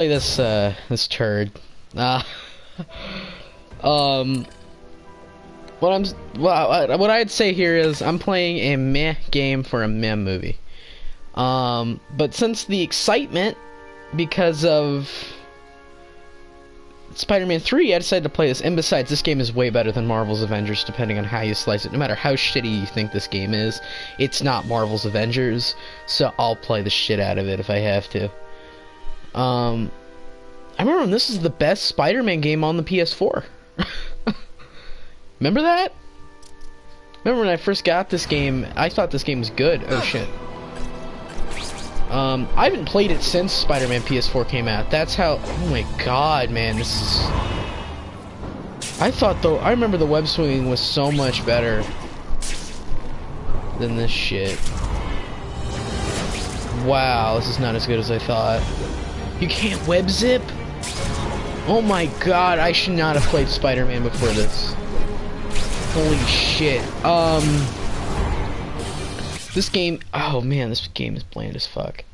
Play this turd. Uh, um, what I'd say here is I'm playing a meh game for a meh movie. But since the excitement because of Spider-Man 3, I decided to play this. And besides, this game is way better than Marvel's Avengers, depending on how you slice it. No matter how shitty you think this game is, it's not Marvel's Avengers, so I'll play the shit out of it if I have to. I remember when this was the best Spider-Man game on the PS4. Remember that? Remember when I first got this game, I thought this game was good. Oh shit. I haven't played it since Spider-Man PS4 came out. That's how... Oh my god, man, this is... I thought, though... I remember the web swinging was so much better than this shit. Wow, this is not as good as I thought. You can't web zip? Oh my god, I should not have played Spider-Man before this. Holy shit. This game, oh man, this game is bland as fuck.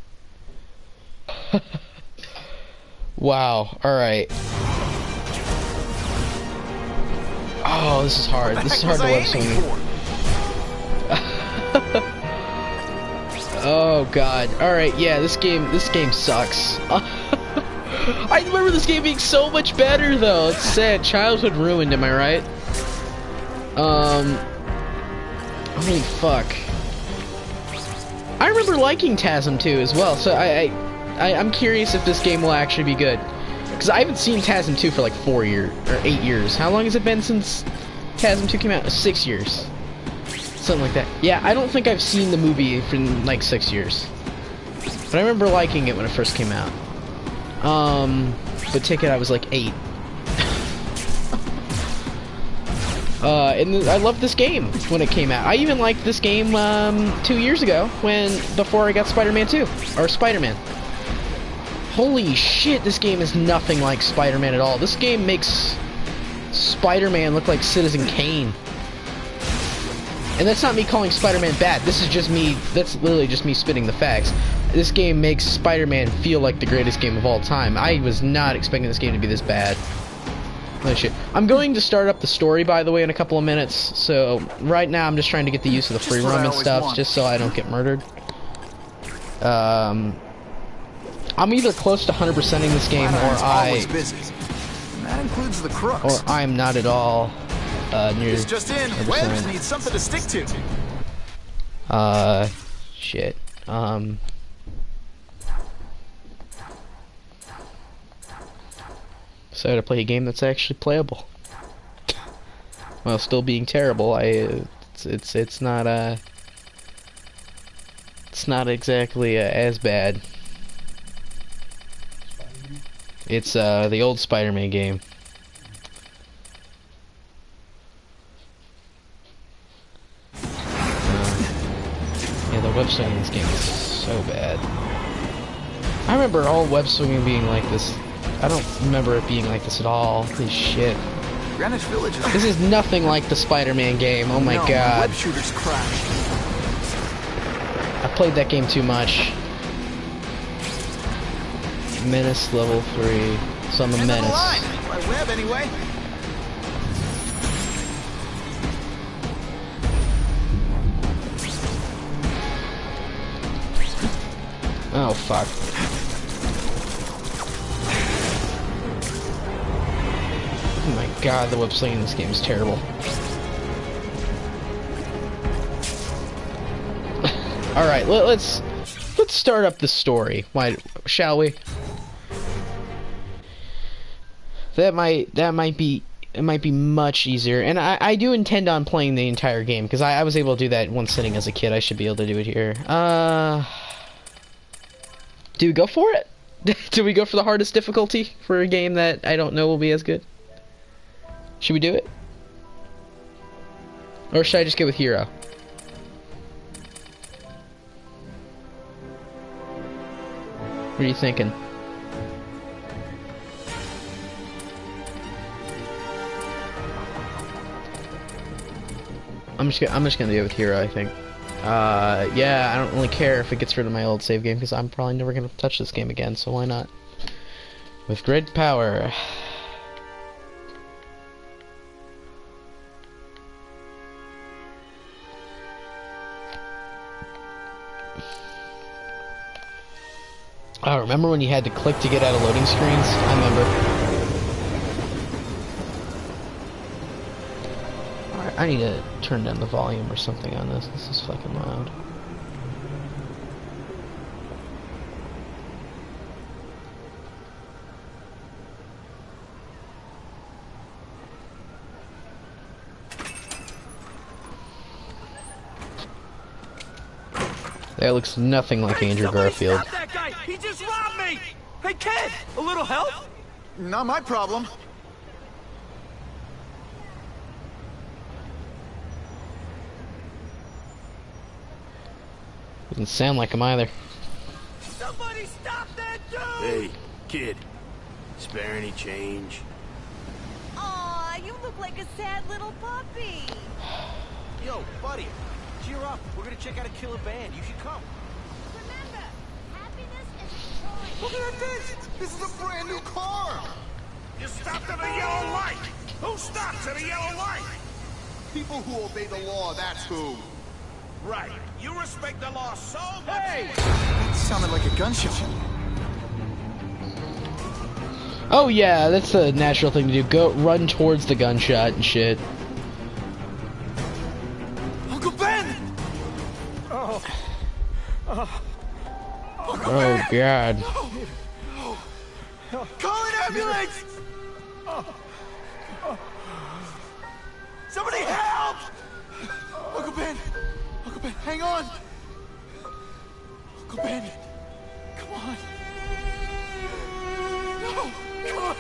Wow, alright. Oh, this is hard. This is hard to web swing. Oh god. Alright, yeah, this game sucks. I remember this game being so much better though. It's sad. Childhood ruined, am I right? Holy fuck. I remember liking TASM 2 as well, so I'm curious if this game will actually be good. Because I haven't seen TASM 2 for like 4 years, or 8 years. How long has it been since TASM 2 came out? 6 years. Something like that. Yeah, I don't think I've seen the movie for like 6 years. But I remember liking it when it first came out. The ticket I was like 8. And I loved this game when it came out. I even liked this game 2 years ago before I got Spider-Man 2 or Spider-Man. Holy shit, this game is nothing like Spider-Man at all. This game makes Spider-Man look like Citizen Kane. And that's not me calling Spider-Man bad. This is just me. That's literally just me spitting the facts. This game makes Spider-Man feel like the greatest game of all time. I was not expecting this game to be this bad. Holy shit. I'm going to start up the story, by the way, in a couple of minutes. So right now I'm just trying to get the use of the free roam and stuff, just so I don't get murdered. I'm either close to 100%ing this game, or that includes the crooks. Or I'm not at all near. It's just in. Webs need something to stick to. Shit. So to play a game that's actually playable, while still being terrible. It's not exactly as bad. It's the old Spider-Man game. Yeah, the web swinging in this game is so bad. I remember all web swinging being like this. I don't remember it being like this at all. Holy shit. Greenwich Village is... This is nothing like the Spider-Man game. Oh my god. Web shooters crash. I played that game too much. Menace level 3. So I'm a menace. My web anyway. Oh fuck. Oh my god, the web slinging in this game is terrible. Alright, let's start up the story. Why, shall we? It might be much easier, and I do intend on playing the entire game, because I was able to do that in one sitting as a kid. I should be able to do it here. Do we go for it? Do we go for the hardest difficulty for a game that I don't know will be as good? Should we do it? Or should I just go with Hero? What are you thinking? I'm just gonna go with Hero, I think. Yeah, I don't really care if it gets rid of my old save game, because I'm probably never gonna touch this game again, so why not? With great power. Oh, remember when you had to click to get out of loading screens? I remember. Alright, I need to turn down the volume or something on this. This is fucking loud. That looks nothing like Andrew Garfield. Stop that guy! He just robbed me! Hey kid, a little help? Not my problem. Doesn't sound like him either. Somebody stop that dude! Hey, kid. Spare any change? Aw, you look like a sad little puppy. Yo, buddy, cheer up. We're gonna check out a killer band. You should come. Remember, happiness is a choice. Look at this! This is a brand new car! You stopped at a yellow light! Who stops at a yellow light? People who obey the law, that's who. Right. You respect the law so much. Hey! That sounded like a gunshot. Oh yeah, that's a natural thing to do. Go run towards the gunshot and shit. Uncle Ben! Oh god. Call an ambulance! Somebody help! Uncle Ben! Uncle Ben, hang on! Uncle Ben! Come on! No! Come on!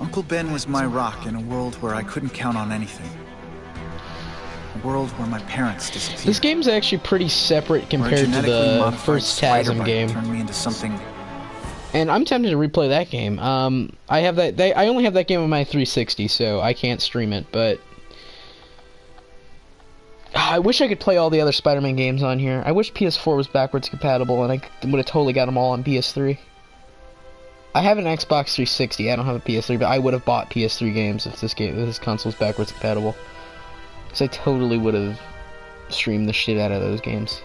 Uncle Ben was my rock in a world where I couldn't count on anything. A world where my parents disappeared. This game's actually pretty separate compared to the first TASM game. Turned me into something. And I'm tempted to replay that game. I have that. I only have that game on my 360, so I can't stream it. But I wish I could play all the other Spider-Man games on here. I wish PS4 was backwards compatible, and I would have totally got them all on PS3. I have an Xbox 360. I don't have a PS3, but I would have bought PS3 games if this console was backwards compatible. Because I totally would have streamed the shit out of those games.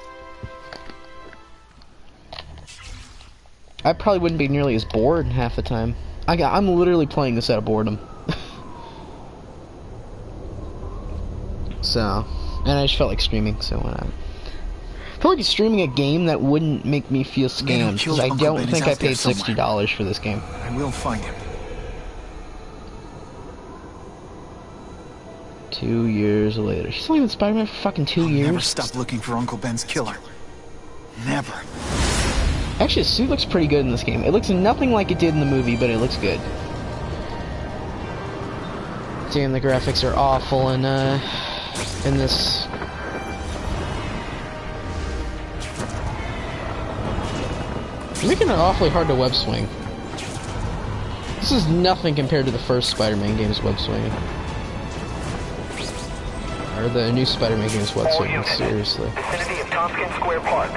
I probably wouldn't be nearly as bored half the time. I'm literally playing this out of boredom. So, and I just felt like streaming, so why not? I felt like streaming a game that wouldn't make me feel scammed, because I don't think I paid $60 for this game. I will find him. 2 years later. She's only been Spider-Man for fucking 2 years? Never stop looking for Uncle Ben's killer. Never. Actually, the suit looks pretty good in this game. It looks nothing like it did in the movie, but it looks good. Damn, the graphics are awful in this. They're making it awfully hard to web swing. This is nothing compared to the first Spider-Man game's web swinging. Or the new Spider-Man game's web swinging, seriously. Vicinity of Tompkins Square Park.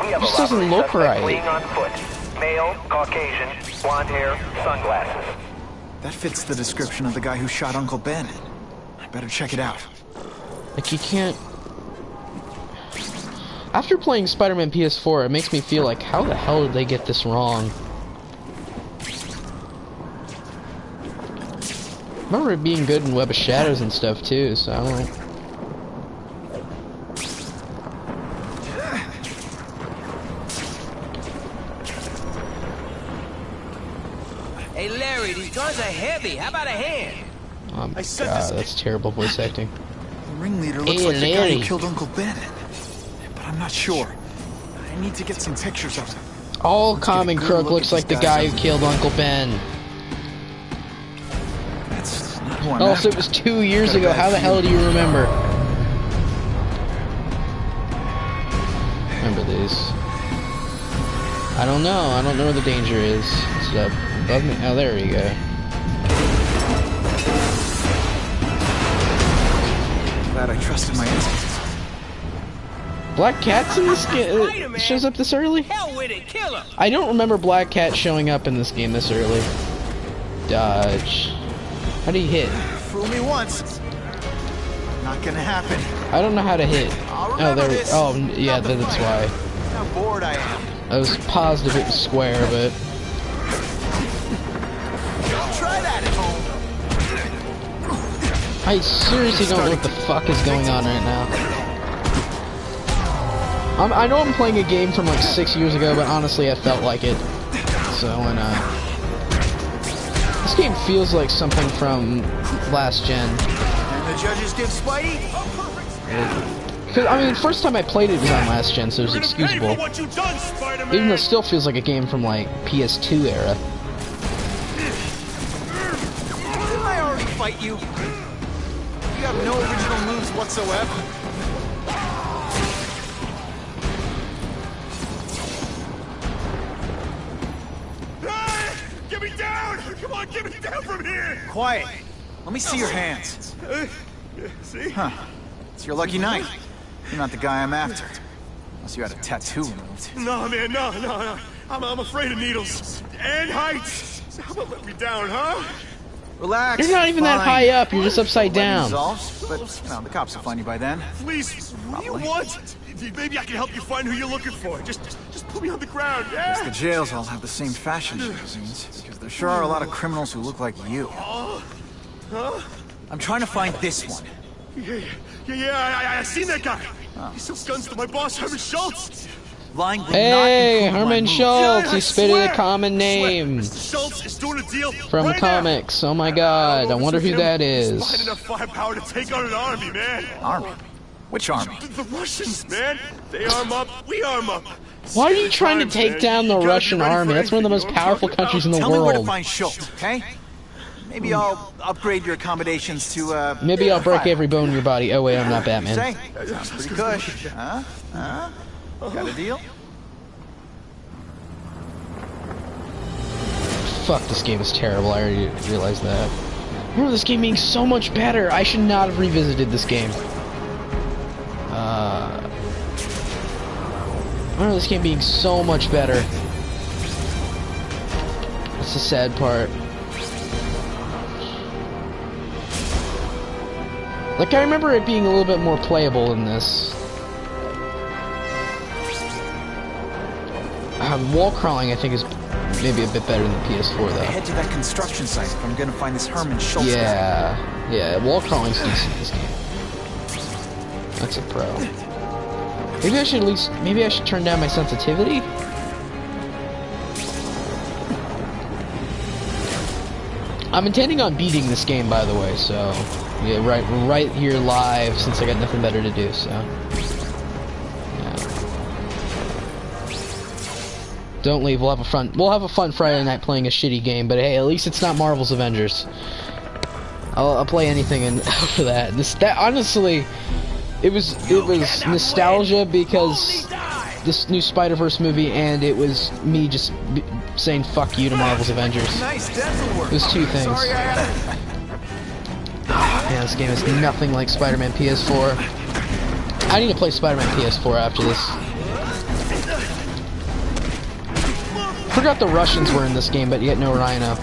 We have This a doesn't robbery look suspect right. fleeing on foot. Male, Caucasian, blonde hair, sunglasses. That fits the description of the guy who shot Uncle Ben. I better check it out. Like, you can't... After playing Spider-Man PS4, it makes me feel like, how the hell did they get this wrong? I remember it being good in Web of Shadows and stuff, too, so I don't know. Hey Larry, these guns are heavy. How about a hand? Oh my said god, this- that's terrible voice acting. The ringleader looks Hey, like the guy Larry. who killed Uncle Ben. But I'm not sure. I need to get some pictures of him. All Let's get a Common good Crook look looks at like the this guy guy's who killed Uncle Ben. That's not who I'm Also, after. it was 2 years Got a ago. bad How the hell do feeling. you remember? Remember these? I don't know. I don't know where the danger is. It's up above me. Oh, there we go. Glad I trusted my instincts. Black Cat's in this game? Shows up this early? Hell with it, kill him. I don't remember Black Cat showing up in this game this early. Dodge. How do you hit? Fool me once. Not gonna happen. I don't know how to hit. Oh, there. This. Oh, yeah, that's why. How bored I am. I was positive it was square, but Try that at home. I seriously don't know what the fuck is going on right now. I know I'm playing a game from like 6 years ago, but honestly, I felt like it. So, and this game feels like something from last gen. And the judges give Spidey? Oh, perfect. Cause, I mean, first time I played it was on last gen, so it was excusable. What you done, Spider-Man? Even though it still feels like a game from like PS2 era. Didn't I already fight you? You have no original moves whatsoever. Get me down! Come on, get me down from here! Quiet. Let me see your hands. See? Huh. It's your lucky night. You're not the guy I'm after. Unless you had a tattoo removed. No, man, no. I'm afraid of needles. And heights. How about let me down, huh? Relax. You're not even that fine. high up, you're just upside down. Resolved, but, you know, the cops will find you by then. Please, what do you want? Maybe I can help you find who you're looking for. Just put me on the ground, Guess yeah? the jails all have the same fashion magazines, because there sure are a lot of criminals who look like you. Huh? I'm trying to find this one. Yeah, I seen that guy. He sells guns to my boss, Herman Schultz. Lying will Hey, not improve my Herman mood. Schultz, Yeah, he I spitted swear. a common name Mr. Schultz is doing a deal from right comics. Oh my now. god, I wonder who Him, that he's is. behind enough firepower to take on an army, man. Army? Which army? The Russians, man. They arm up, we arm up. Why are you trying to take down the Russian army? That's one of the most powerful countries in the Tell me where to world. find Schultz, okay? Maybe I'll upgrade your accommodations to, Maybe I'll break fire. every bone in your body. Oh wait, I'm not Batman. Say, sounds pretty cush. Huh? Got a deal? Fuck, this game is terrible. I already realized that. I remember this game being so much better. I should not have revisited this game. I remember this game being so much better. That's the sad part. Like, I remember it being a little bit more playable in this. Wall crawling, I think, is maybe a bit better than the PS4, though. Head to that construction site if I'm gonna find this Herman Schultz guy. Yeah, wall crawling's decent in this game. That's a pro. Maybe I should maybe I should turn down my sensitivity? I'm intending on beating this game, by the way, so yeah, right here live, since I got nothing better to do, so yeah. Don't leave. We'll have a fun Friday night playing a shitty game, but hey, at least it's not Marvel's Avengers. I'll play anything for that. That honestly, it was nostalgia because this new Spider-Verse movie, and it was me just saying fuck you to Marvel's Avengers. Nice dental work. It was two things. Sorry I had Man, this game is nothing like Spider-Man PS4. I need to play Spider-Man PS4 after this. Forgot the Russians were in this game, but yet no Rhino.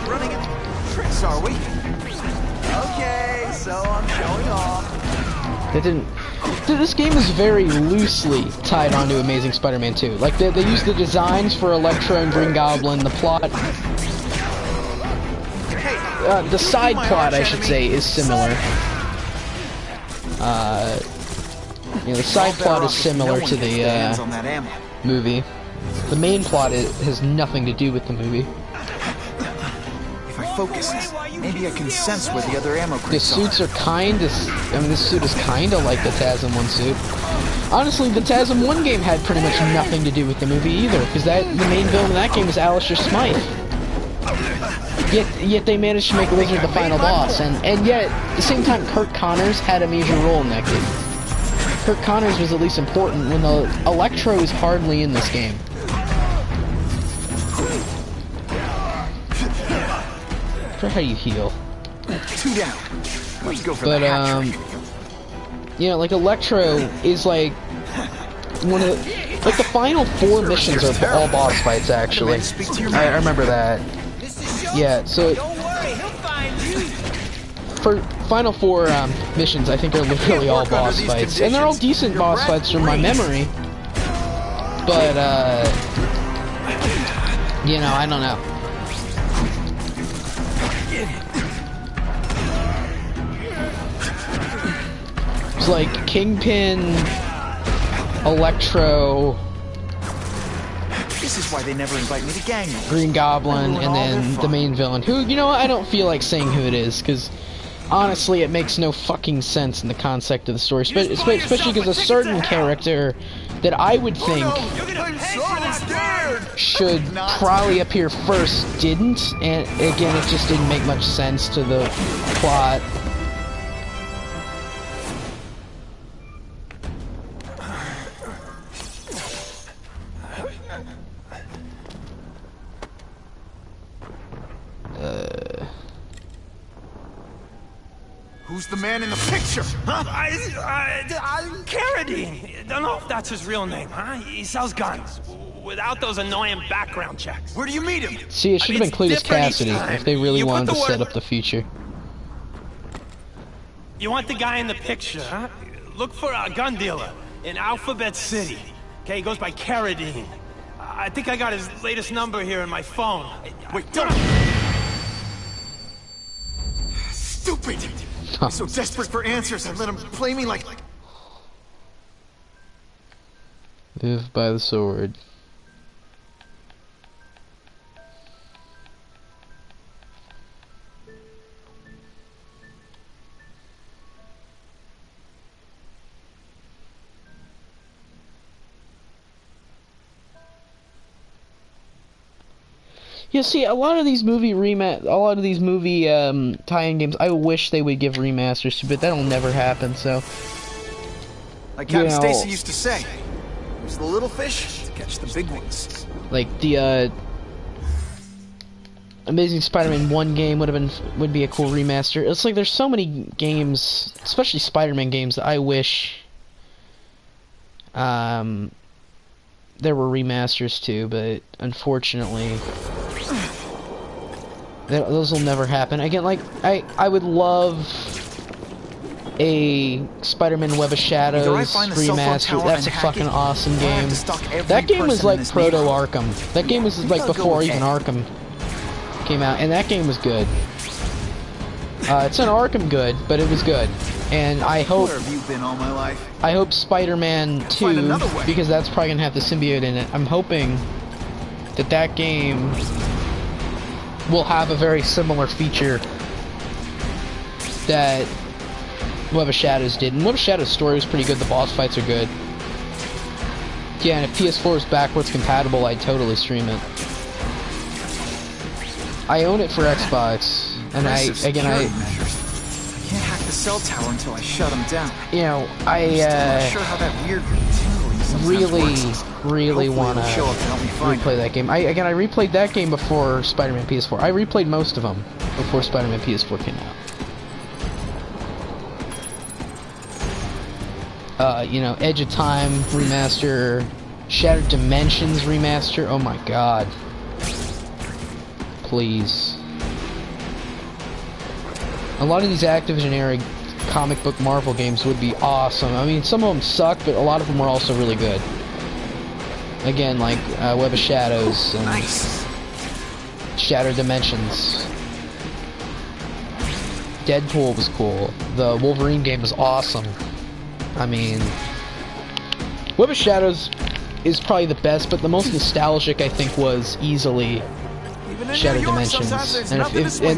running into tricks, are we? Okay, so I'm showing off. They didn't. This game is very loosely tied onto Amazing Spider-Man 2. Like they use the designs for Electro and Green Goblin. The plot, the side plot, I should say, is similar. The side plot is similar to the movie. The main plot has nothing to do with the movie. If I focus, maybe I can sense where the other ammo The crates suits are this suit is kinda like the TASM 1 suit. Honestly, the TASM 1 game had pretty much nothing to do with the movie either, because the main villain in that game is Alistair Smythe. Yet they managed to make Lizard the final boss, and yet, at the same time, Kurt Connors had a major role in that game. Kurt Connors was at least important when the Electro is hardly in this game. For how you heal. 2 down. Let's go for But the hat trick. You know, like Electro is like one of the, like the final 4 missions are all boss fights actually. I remember that. Yeah, so for final 4 missions, I think are literally all boss fights, and they're all decent boss fights from my memory. But you know, I don't know. It's like Kingpin, Electro, This is why they never invite me to gang meetings. Green Goblin, and then the main villain, who, you know what, I don't feel like saying who it is, because honestly it makes no fucking sense in the concept of the story, especially because a certain character that I would think should probably appear first didn't, and again, it just didn't make much sense to the plot. Who's the man in the picture? Huh? Carradine. Don't know if that's his real name, huh? He sells guns without those annoying background checks. Where do you meet him? See, it should have been Cletus Cassidy if they really wanted to set up the future. You want the guy in the picture, huh? Look for a gun dealer in Alphabet City. Okay, he goes by Carradine. I think I got his latest number here in my phone. Wait, don't! Stupid! I'm so desperate for answers, I let him play me like... Live by the sword. Yeah, see, a lot of these movie tie-in games, I wish they would give remasters to, but that'll never happen. So, like Captain Stacy used to say, "There's the little fish to catch the big ones." Like the Amazing Spider-Man 1 game would be a cool remaster. It's like there's so many games, especially Spider-Man games, that I wish there were remasters to, but unfortunately those will never happen. Again, like, I would love a Spider-Man Web of Shadows remaster. That's a fucking awesome game. That game was like proto Arkham. That game was like before even Arkham came out, and that game was good. It's an Arkham good, but it was good. And I hope Where have you been all my life? I hope Spider-Man 2, because that's probably gonna have the symbiote in it. I'm hoping that that game will have a very similar feature that Web of Shadows did. And Web of Shadows' story was pretty good. The boss fights are good. Yeah, and if PS4 is backwards compatible, I'd totally stream it. I own it for Xbox, and I can't hack the cell tower until I shut them down. You know, I'm not sure how that weird really want to replay that game. I replayed that game before Spider-Man PS4. I replayed most of them before Spider-Man PS4 came out. You know, Edge of Time remaster, Shattered Dimensions remaster. Oh my god. Please. A lot of these Activision era comic book Marvel games would be awesome. I mean, some of them suck, but a lot of them are also really good. Again, like Web of Shadows and Shattered Dimensions. Deadpool was cool. The Wolverine game was awesome. I mean, Web of Shadows is probably the best, but the most nostalgic, I think, was easily Shattered Dimensions. And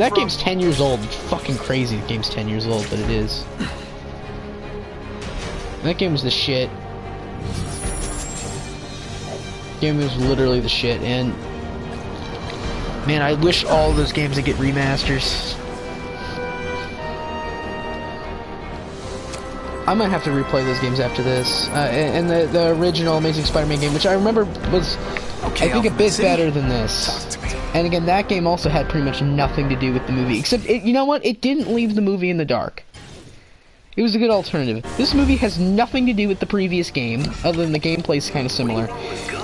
that game's 10 years old. It's fucking crazy the game's 10 years old, but it is. That game was the shit. Game was literally the shit, and man, I wish all those games would get remasters. I might have to replay those games after this. And the original Amazing Spider-Man game, which I remember was, I think, a bit better than this. And again, that game also had pretty much nothing to do with the movie, except, you know what? It didn't leave the movie in the dark. It was a good alternative. This movie has nothing to do with the previous game, other than the gameplay's kind of similar.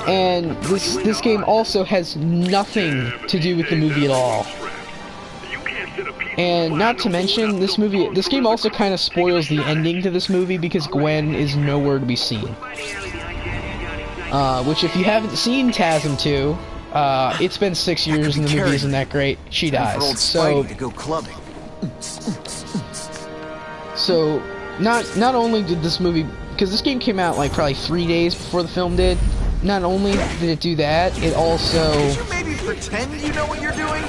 And this game also has nothing to do with the movie at all. And not to mention, this game also kind of spoils the ending to this movie because Gwen is nowhere to be seen. Which, if you haven't seen TASM 2, it's been 6 years and the movie isn't that great. She dies. So, not only did this movie, because this game came out like probably 3 days before the film did. Not only did it do that, it also Could you maybe pretend you know what you're doing?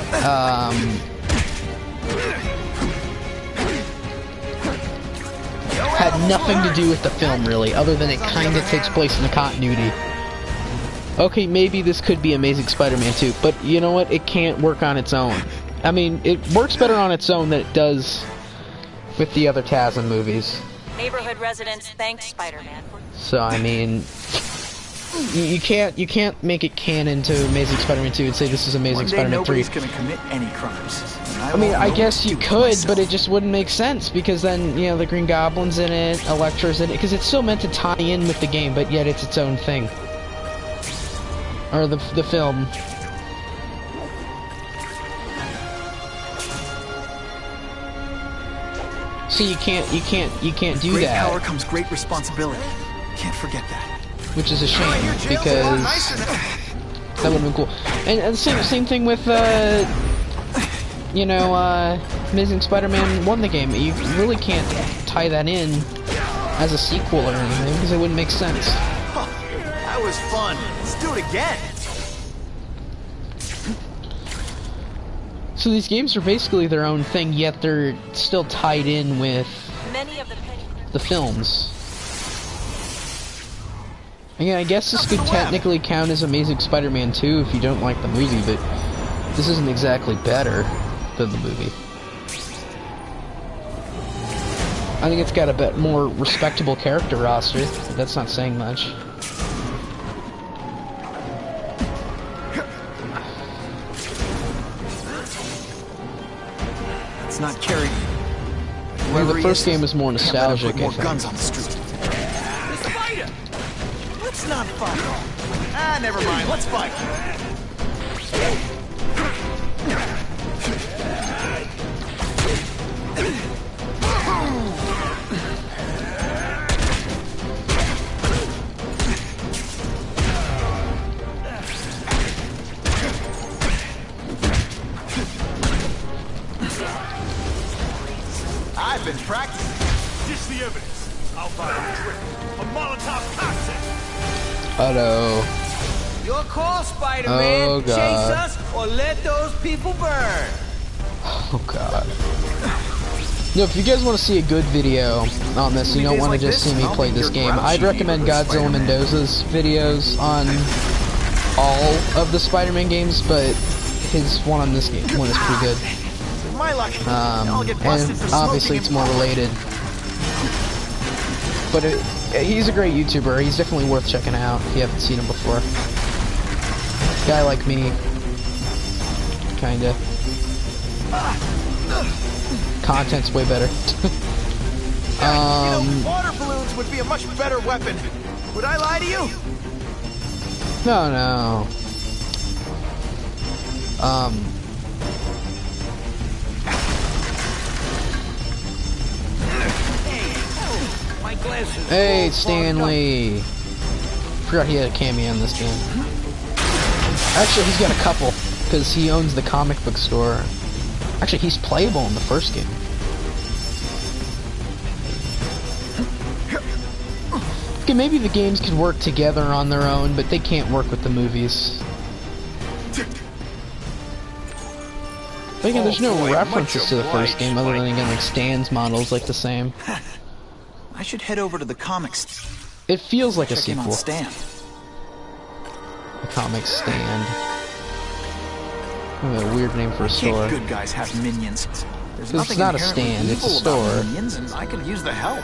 had nothing to do with the film really, other than it kind of takes place in the continuity. Okay, maybe this could be Amazing Spider-Man 2, but you know what? It can't work on its own. I mean, it works better on its own than it does with the other TASM movies. Neighborhood residents thanked Spider-Man. So I mean, you can't make it canon to Amazing Spider-Man 2 and say this is Amazing Spider-Man 3. Nobody's gonna commit any crimes. I mean, I guess you could, but it just wouldn't make sense because then, you know, the Green Goblin's in it, Electra's in it, because it's still meant to tie in with the game, but yet it's its own thing. Or the film. So you can't do great that. Power comes great responsibility. Can't forget that. Which is a shame because that would have been cool. And same thing with you know, Amazing Spider-Man 1 the game. You really can't tie that in as a sequel or anything because it wouldn't make sense. That was fun. Let's do it again. So these games are basically their own thing, yet they're still tied in with Many of the films. Again, I guess this could technically count as Amazing Spider-Man 2 if you don't like the movie, but this isn't exactly better than the movie. I think it's got a bit more respectable character roster. That's not saying much. It's not carrying. Well, the first game was more nostalgic, I more think. guns on the street. Spider! Let's not fight. Ah, never mind. Let's fight. I've been practicing. Dish the evidence. I'll buy a drink. A Molotov cocktail. Hello. Your call, Spider-Man. Oh, God. Chase us or let those people burn. Oh god. No, if you guys want to see a good video on this, you don't want to just see me play this game, I'd recommend Godzilla Mendoza's videos on all of the Spider-Man games, but his one on this game one is pretty good. My luck. I'll get busted And for obviously it's more related. But he's a great YouTuber. He's definitely worth checking out if you haven't seen him before. Guy like me. Kinda. Content's way better. Water balloons would be a much better weapon. Would I lie to you? No. My glasses. Hey, Stanley. Forgot he had a cameo in this game. Actually, he's got a couple, because he owns the comic book store. Actually, he's playable in the first game. Okay, maybe the games could work together on their own, but they can't work with the movies. But again, there's no references to the first game other than, again, like Stan's models like the same. I should head over to the comics. It feels like a Check in on sequel. Stan. The comic stand. Kind of a weird name for a store. Can't good guys have minions? There's It's nothing not a inherently stand, it's a evil about store. Minions, and I could use the help.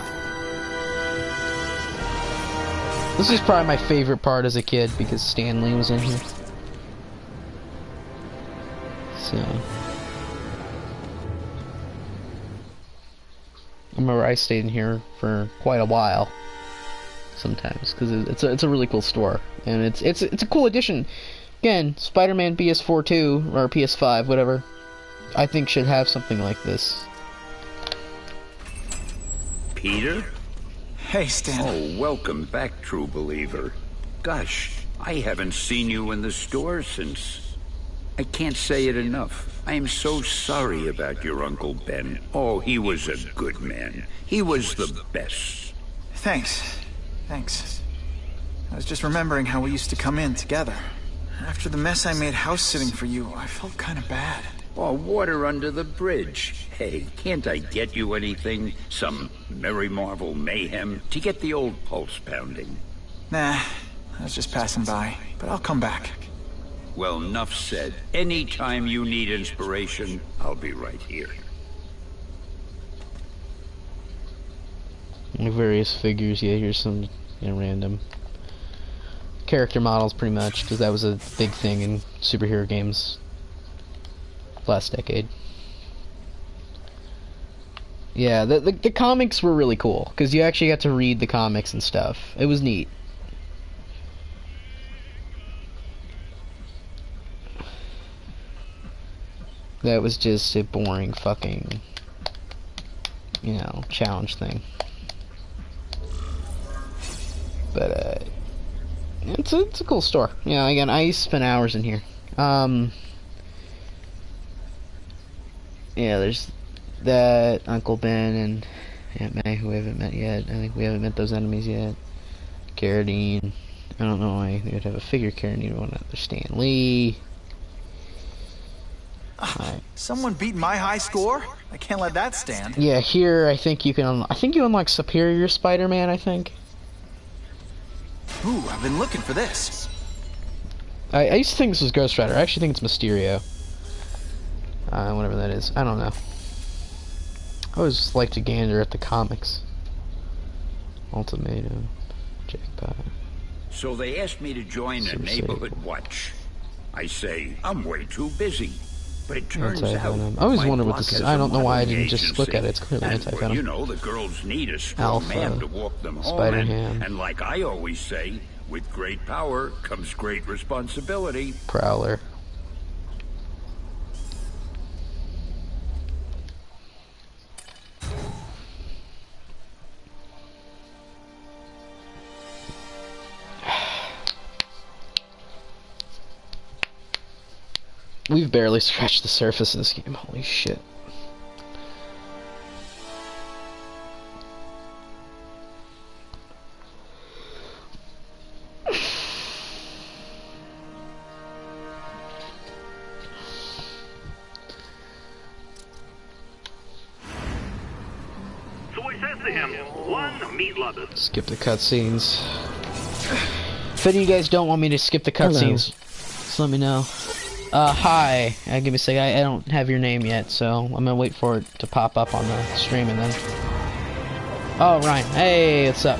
This is probably my favorite part as a kid because Stanley was in here. So. I remember I stayed in here for quite a while. Sometimes, because it's a really cool store, and it's a cool addition. Again, Spider-Man PS4 too, or PS5, whatever. I think should have something like this. Peter? Hey, Stan. Oh, welcome back, true believer. Gosh, I haven't seen you in the store since... I can't say it enough. I am so sorry about your Uncle Ben. Oh, he was a good man. He was the best. Thanks. I was just remembering how we used to come in together. After the mess I made house sitting for you, I felt kind of bad. Oh, water under the bridge. Hey, can't I get you anything? Some Merry Marvel mayhem to get the old pulse pounding? Nah, I was just passing by, but I'll come back. Well, enough said. Anytime you need inspiration, I'll be right here. Various figures, yeah, here's some random character models, pretty much, because that was a big thing in superhero games last decade. Yeah, the comics were really cool, because you actually got to read the comics and stuff. It was neat. That was just a boring fucking, challenge thing. But, it's a cool store. Yeah, again, I used to spend hours in here. Yeah, there's that, Uncle Ben and Aunt May, who we haven't met yet. I think we haven't met those enemies yet. Carradine. I don't know why they would have a figure Carradine. One other Stan Lee. Someone beat my high score? I can't let that stand. Yeah, here I think you can. I think you unlock Superior Spider-Man. I think. Ooh, I've been looking for this. I used to think this was Ghost Rider. I actually think it's Mysterio. Whatever that is. I don't know. I always like to gander at the comics. Ultimatum. Jackpot. So they asked me to join a neighborhood watch. I say, I'm way too busy. But it turns out... I always wonder what this is. I don't know why I didn't just look at it. It's clearly anti-venom. You know, the girls need a strong man to walk them home. Spider-Ham. And like I always say, with great power comes great responsibility. Prowler. We've barely scratched the surface of this game. Holy shit. So he says to him, one meat lover. Skip the cutscenes. If any of you guys don't want me to skip the cutscenes, just let me know. Hi. Give me a second. I don't have your name yet, so I'm gonna wait for it to pop up on the stream and then. Oh, Ryan. Hey, what's up?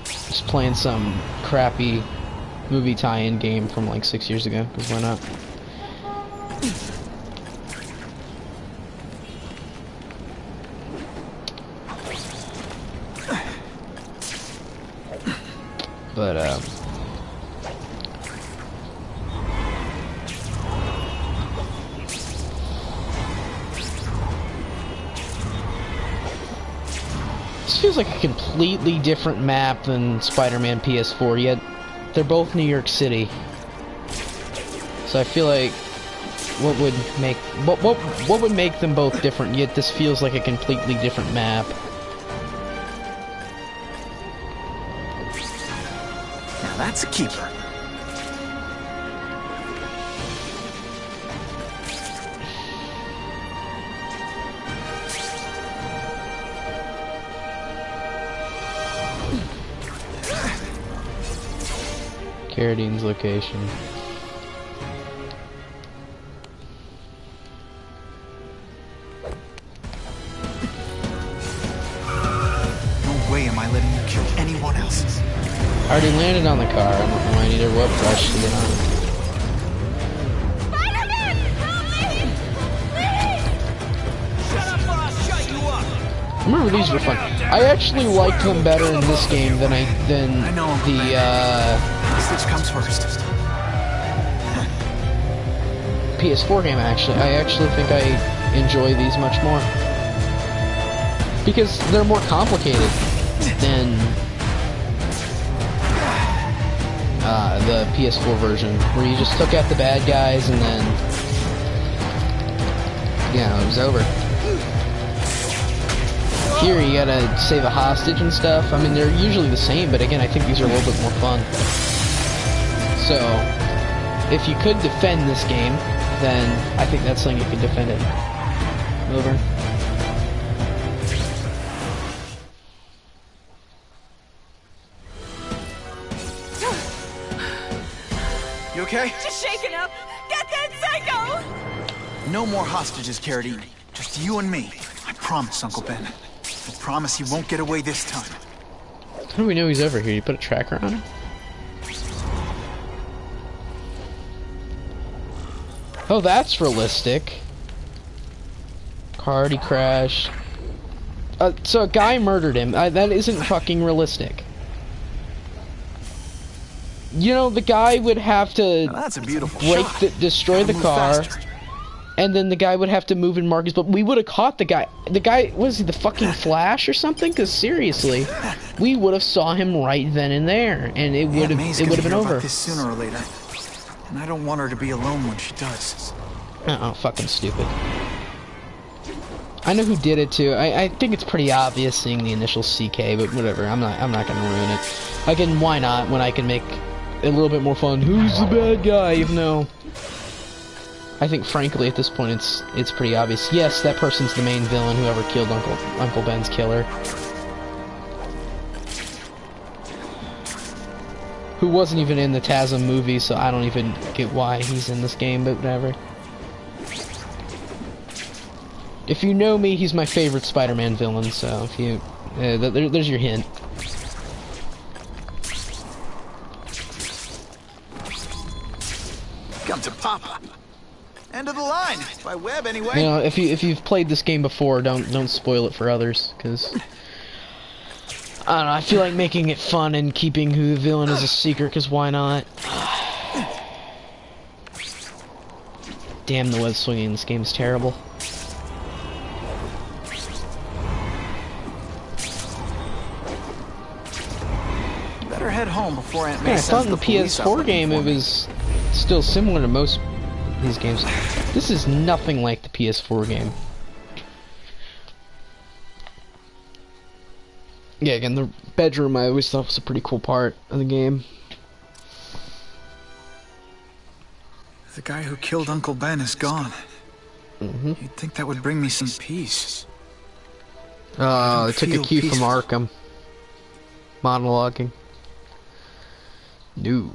Just playing some crappy movie tie-in game from like 6 years ago, because why not? But, this feels like a completely different map than Spider-Man PS4, yet they're both New York City. So I feel like what would make them both different, yet this feels like a completely different map. Now that's a keeper. Carradine's location. No way am I letting you kill anyone else. I already landed on the car. I don't know. I need a whip rush to get on. Spider-Man! Help me! remember these were fun. I actually liked them better in this game than I know, the Hostage comes first. PS4 game. I actually think I enjoy these much more because they're more complicated than the PS4 version, where you just took out the bad guys and then, it was over. Here you gotta save a hostage and stuff. I mean, they're usually the same, but again, I think these are a little bit more fun. So, if you could defend this game, then I think that's something you can defend it. Over. You okay? Just shaken up. Get that psycho! No more hostages, Carradine. Just you and me. I promise, Uncle Ben. I promise he won't get away this time. How do we know he's over here? You put a tracker on him? Oh, that's realistic. Car already crashed. So a guy murdered him. That isn't fucking realistic. You know, the guy would have to Now that's a beautiful shot. destroy the Gotta move car, faster. and then the guy would have to move in Marcus, but we would have caught the guy. The guy, was he the fucking Flash or something? Because seriously, we would have saw him right then and there, and it would have been over. About this sooner or later, and I don't want her to be alone when she does. Fucking stupid. I know who did it too. I think it's pretty obvious seeing the initial CK, but whatever. I'm not gonna ruin it. Again, why not? When I can make it a little bit more fun. Who's the bad guy? Even though I think, frankly, at this point, it's pretty obvious. Yes, that person's the main villain. Whoever killed Uncle Ben's killer, who wasn't even in the TASM movie, so I don't even get why he's in this game. But whatever. If you know me, he's my favorite Spider-Man villain. So if you, there's your hint. Come to Papa. End of the line. By Webb, anyway. You know, if you've played this game before, don't spoil it for others, because I don't know. I feel like making it fun and keeping who the villain is a secret, because why not? Damn, the web swinging in this game is terrible. Better head home before Aunt May Yeah, I sends thought in the police out PS4 looking game for it me. was still similar to most of these games. This is nothing like the PS4 game. Yeah, again, the bedroom I always thought was a pretty cool part of the game. The guy who killed Uncle Ben is gone. Mm-hmm. You'd think that would bring me some peace. Oh, they don't took a feel cue from peaceful. Arkham. Monologuing. No.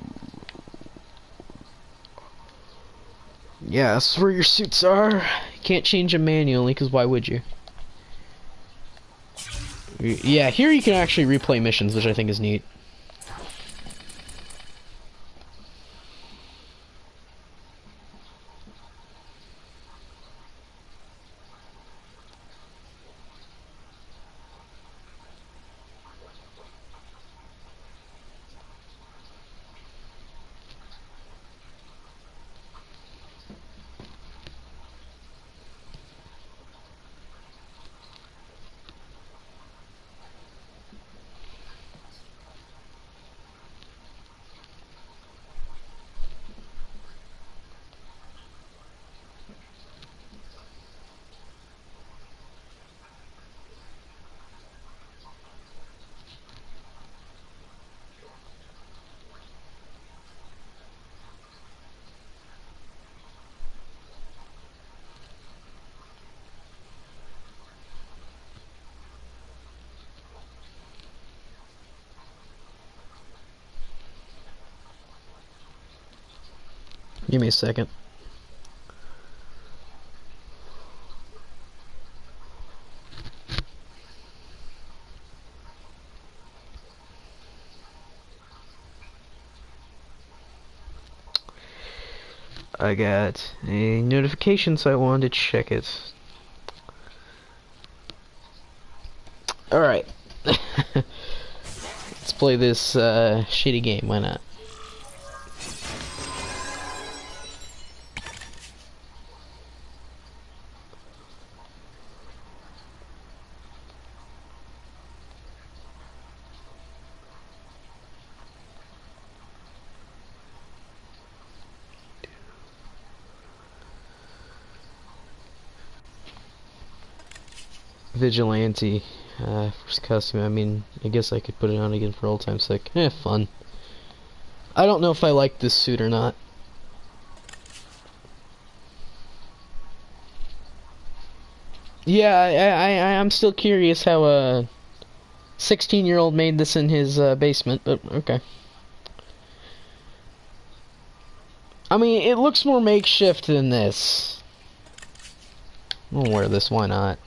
Yeah, that's where your suits are. You can't change them manually, because why would you? Yeah, here you can actually replay missions, which I think is neat. Give me a second. I got a notification, so I wanted to check it. Alright. Let's play this shitty game, why not? Vigilante, first costume. I mean, I guess I could put it on again for old time's sake. Fun. I don't know if I like this suit or not. Yeah, I'm still curious how a 16-year-old made this in his basement, but okay. I mean, it looks more makeshift than this. I'll wear this, why not?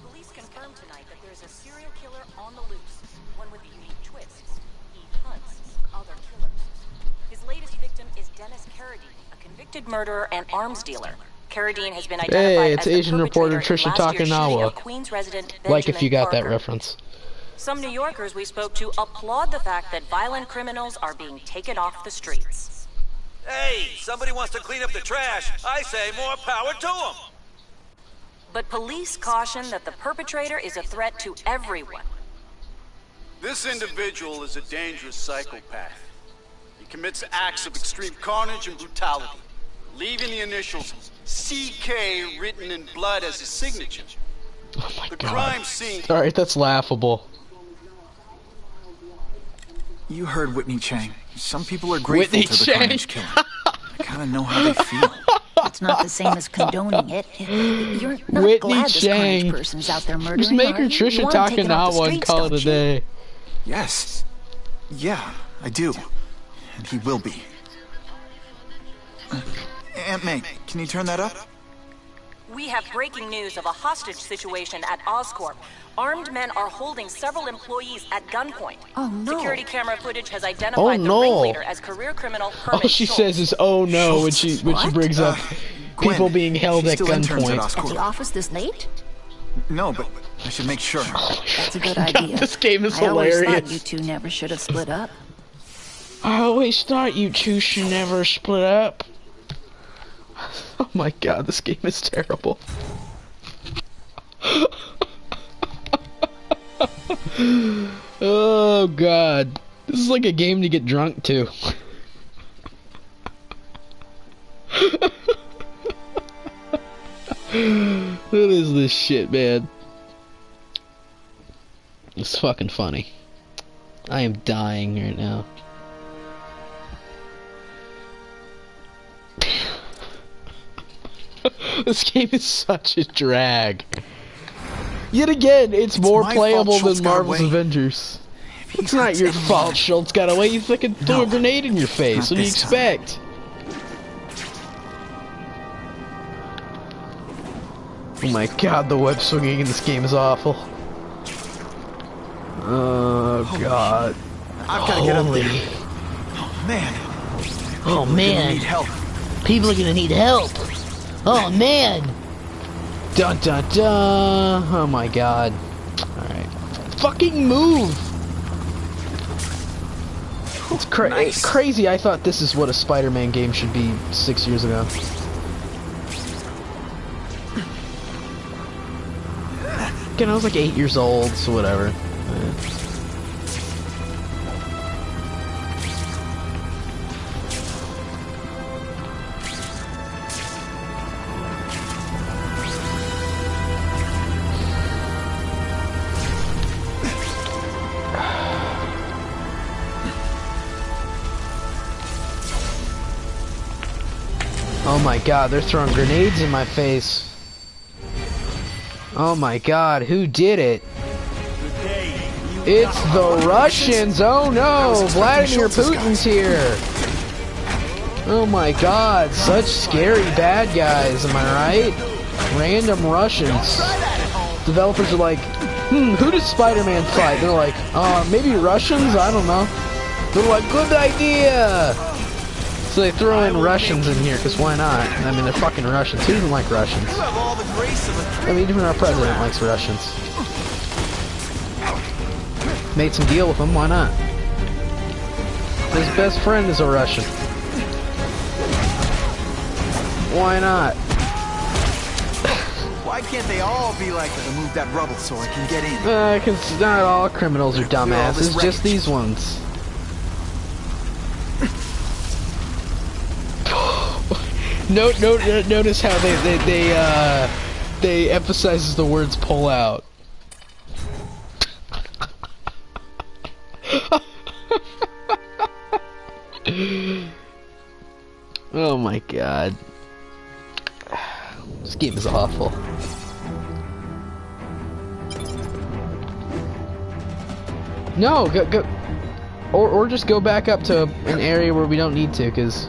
Police confirmed tonight that there's a serial killer on the loose, one with a unique twist. He hunts other killers. His latest victim is Dennis Carradine, a convicted murderer and arms dealer. Carradine has been identified it's as the Asian reporter perpetrator in Trisha last year's shooting Takanawa. of Queens resident Like if Benjamin you got that Parker. reference. Some New Yorkers we spoke to applaud the fact that violent criminals are being taken off the streets. Hey, somebody wants to clean up the trash. I say more power to them. But police caution that the perpetrator is a threat to everyone. This individual is a dangerous psychopath. He commits acts of extreme carnage and brutality, leaving the initials CK written in blood as his signature. Oh my The god. crime scene. Alright, that's laughable. You heard Whitney Chang. Some people are grateful Whitney to the Chang. carnage killer. I kinda know how they feel. It's not the same as condoning it. You're not Whitney glad this carnage Chang. person's out there murdering, Just make are her you? Trisha You want him taken off the Takanawa and streets, call it a don't you? day. Yes. Yeah, I do. And he will be. Aunt May, can you turn that up? We have breaking news of a hostage situation at Oscorp. Armed men are holding several employees at gunpoint. Oh, no. Security camera footage has identified the no. ringleader as career criminal Herman All she Schultz. says is, "Oh no," when she brings up Gwen, people being held she at still interns gunpoint. at At the Oscorp. office this late? No, but I should make sure. That's a good idea. This game is I always hilarious. thought you two never should have split up. I always thought you two should never split up. Oh my god, this game is terrible. Oh god. This is like a game to get drunk to. What is this shit, man? It's fucking funny. I am dying right now. This game is such a drag. Yet again, it's more my playable fault Schultz than got Marvel's away. Avengers. If he It's not hurts your anyone- fault Schultz got away. You fucking threw No. a grenade in your face. Not What do you this time. expect? Oh my god, the web swinging in this game is awful. Oh god. I've gotta get up Holy. there. Oh man. Oh I man. need help. People are gonna need help. Oh man. Dun dun dun. Oh my god. Alright. Fucking move! It's Nice. crazy. I thought this is what a Spider-Man game should be 6 years ago. Again, I was like 8 years old, so whatever. Oh my god, they're throwing grenades in my face. Oh my god, who did it? It's the Russians! Oh no! Vladimir Putin's here! Oh my god, such scary bad guys, am I right? Random Russians. Developers are like, who does Spider-Man fight? They're like, maybe Russians? I don't know. They're like, good idea! So they throw in Russians in here, because why not? I mean, they're fucking Russians. Who doesn't like Russians? You have all the grace of a I mean, even our president likes Russians. Made some deal with them, why not? His best friend is a Russian. Why not? Why can't they all be like that? Remove that rubble so I can get in. Because not all criminals are dumbasses, just these ones. Notice how they emphasizes the words "pull out." Oh my god. This game is awful. No, go, or just go back up to an area where we don't need to, because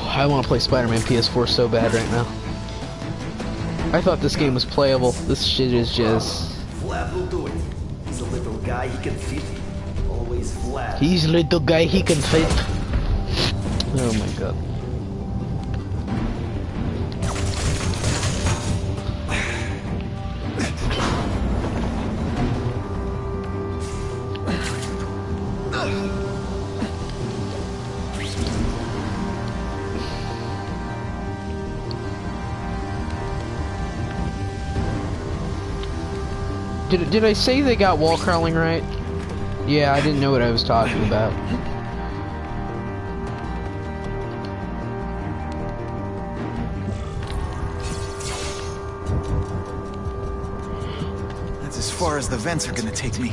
I want to play Spider-Man PS4 so bad right now. I thought this game was playable. This shit is just... Vlad will do it. He's a little guy, he can fit. Always Vlad. He's a little guy, he can fit. Oh my god. Did I say they got wall crawling right? Yeah, I didn't know what I was talking about. That's as far as the vents are gonna take me.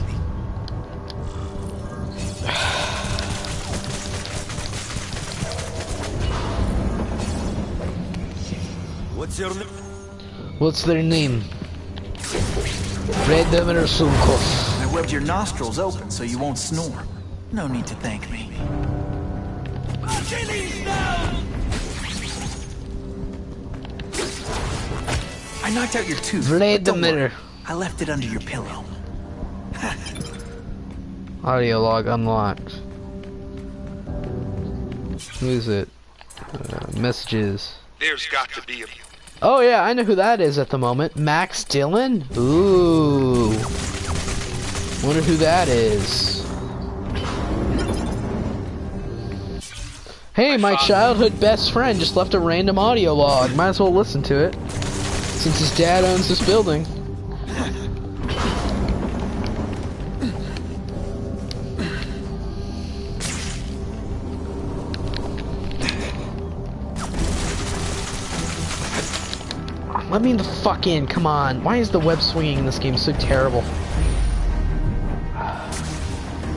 What's your name? What's their name? Red or Sulkov. I webbed your nostrils open so you won't snore. No need to thank me. I knocked out your tooth. Vladimir. I left it under your pillow. Audio log unlocked. Who is it? Messages. There's got to be a... Oh yeah, I know who that is at the moment. Max Dillon? Ooh. Wonder who that is. Hey, my childhood best friend just left a random audio log. Might as well listen to it. Since his dad owns this building. Let me the fuck in, come on. Why is the web swinging in this game so terrible?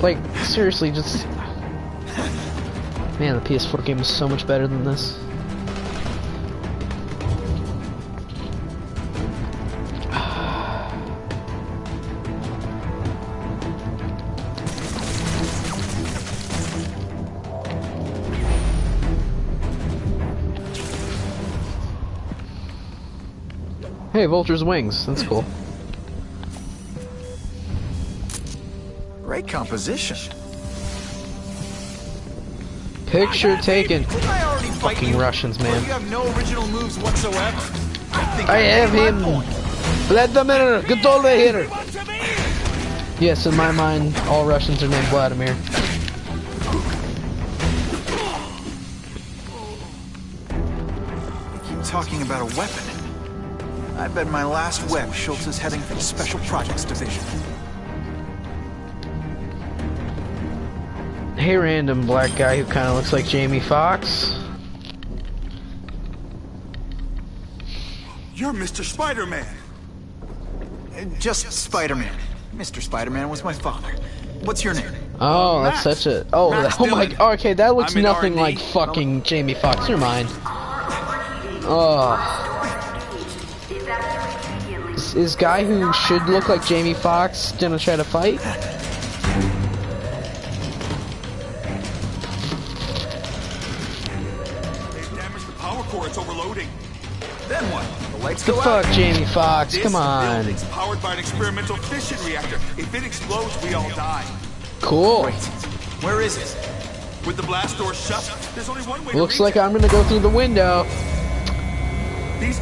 Like, seriously, just... Man, the PS4 game is so much better than this. Hey, Vulture's wings. That's cool. Great composition. Picture taken. Didn't I already fight Fucking you? Russians, Well, man. you have no original moves whatsoever. I have him. Vladimir, get over here. Yes, in my mind, all Russians are named Vladimir. Keep talking about a weapon. I bet my last web Schultz is heading for the Special Projects Division. Hey, random black guy who kind of looks like Jamie Foxx. You're Mr. Spider-Man. Just Spider-Man. Mr. Spider-Man was my father. What's your name? Oh, that's such a... Oh, oh my... Okay, that looks I'm in nothing R&D. like fucking Jamie Foxx. Never mind. Oh. Is guy who should look like Jamie Foxx gonna try to fight? They've damaged the power core. It's overloading. Let's The go fuck, out. Jamie Foxx, This come on. building's powered by an experimental fission reactor. If it explodes, we all die. Cool. Wait, where is it? With the blast door shut, there's only one way to Looks reach like it. I'm gonna go through the window. These...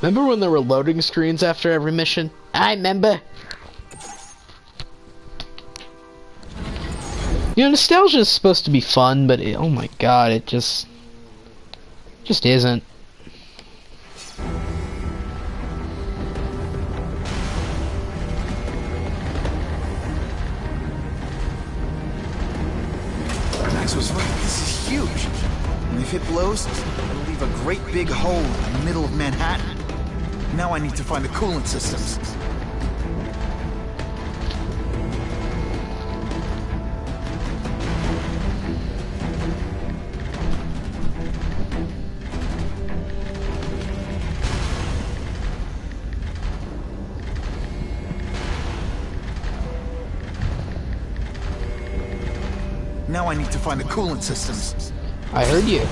Remember when there were loading screens after every mission? I remember. You know, nostalgia is supposed to be fun, but oh my god, it just isn't. Max was right. This is huge. And if it blows, it'll leave a great big hole in the middle of Manhattan. Now I need to find the coolant systems. Now I need to find the coolant systems. I heard you.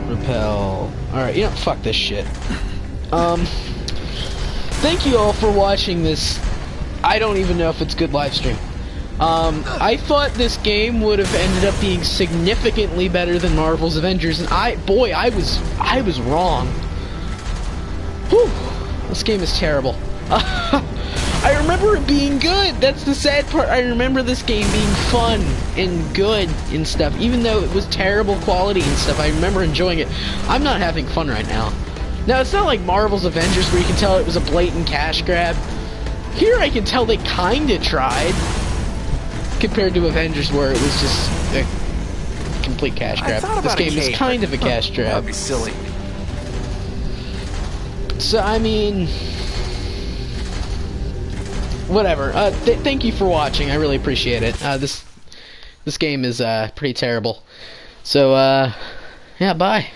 Repel. Alright, you know, fuck this shit. Thank you all for watching this. I don't even know if it's good live stream. I thought this game would have ended up being significantly better than Marvel's Avengers, and I was wrong. Whew, this game is terrible. I remember it being good. That's the sad part. I remember this game being fun and good and stuff, even though it was terrible quality and stuff. I remember enjoying it. I'm not having fun right now. Now, it's not like Marvel's Avengers where you can tell it was a blatant cash grab. Here I can tell they kinda tried, compared to Avengers where it was just a complete cash grab. This game is kind of a cash grab. That'd be silly. So, I mean, whatever. Thank you for watching. I really appreciate it. This game is pretty terrible. So, yeah, bye.